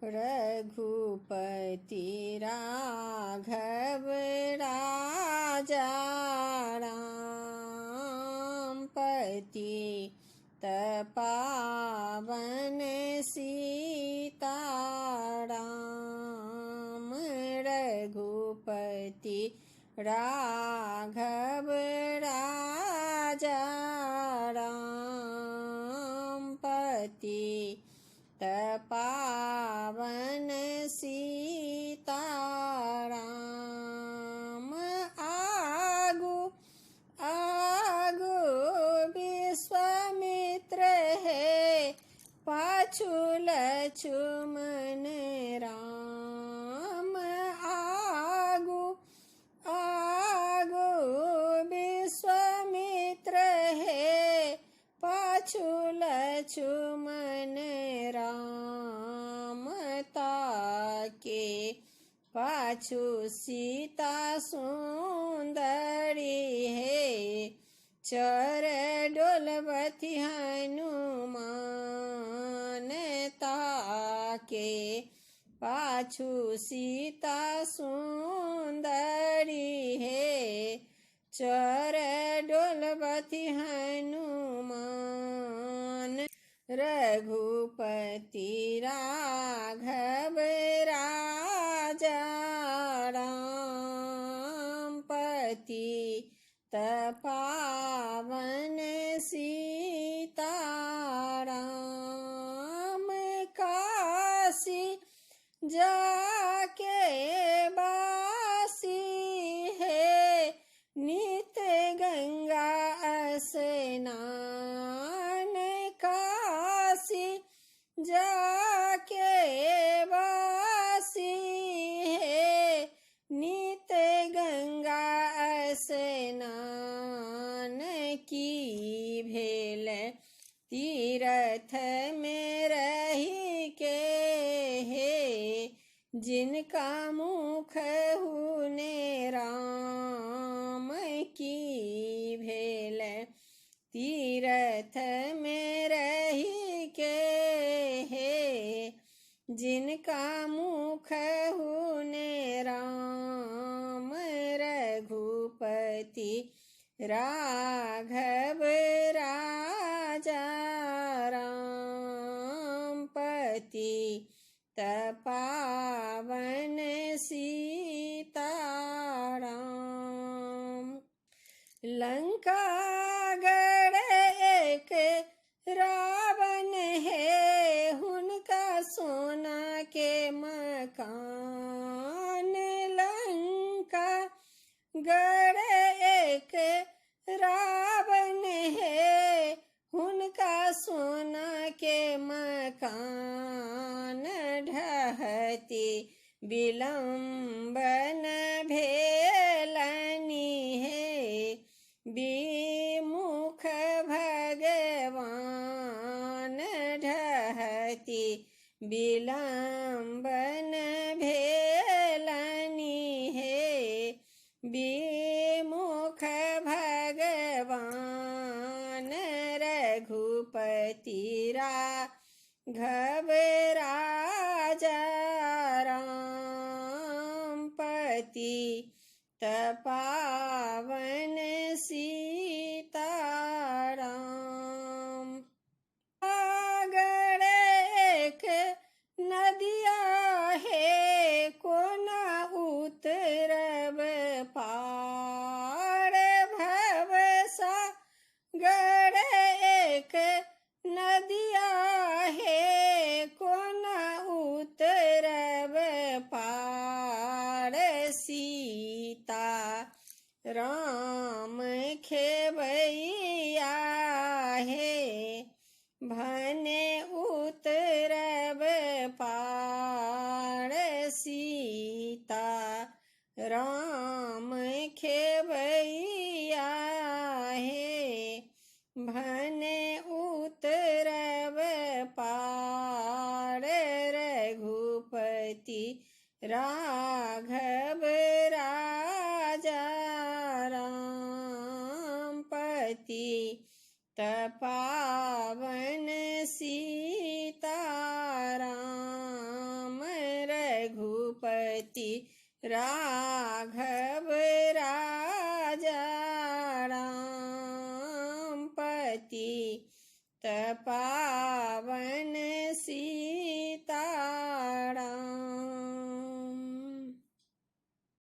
रघुपति राघव राजा राम पति तपावन सीताराम। रघुपति राघव राजा राम पति तपावन सीताराम। आगु आगु विश्वामित्र है, पाछू लक्ष्मण राम। आगु आगु विश्वामित्र है, पाछू लक्ष्मण राम। ताके पाछू सीता सुंदरी है, चर डोलवती हनुमान। ताके पाछू सीता सुंदरी है, चर डोलवती हनुमान। रघुपति राघव राजा राम पति तपावन सीताराम। काशी जाके बासी है, नित गंगा स्नान। काशी जाके बासी है, नित गंगा स्नान। की भेल तीरथ में रही के है, जिनका मुख हुने राम। की भेल तीरथ में रही के है, जिनका मुख हुने राम। रघुपति राघव राजा राम पति तपावन सीताराम। लंका गढ़ एक रावण है, उनका सोना के मकान। लंका गढ़ एक रावण है, उनका सोना के मकान। ढहती विलंबन भेलनी है, विमुख भगवान। ढहती विलंबन भेलनी है, विमुख भगवान। रघुपति राघव राजा राम पति तपावन सीताराम। सागर एक नदिया है, कोना उतरब पार। भव सागर एक नदिया है, कोना उतरब पार। सीता राम खेवैया है, भने उतरब पार। सीता राम खेवैया है, भने उतरब पार। रघुपति राघव राजा राम पति तपावन सीताराम। पति राघव राजा राम पति तपावन सी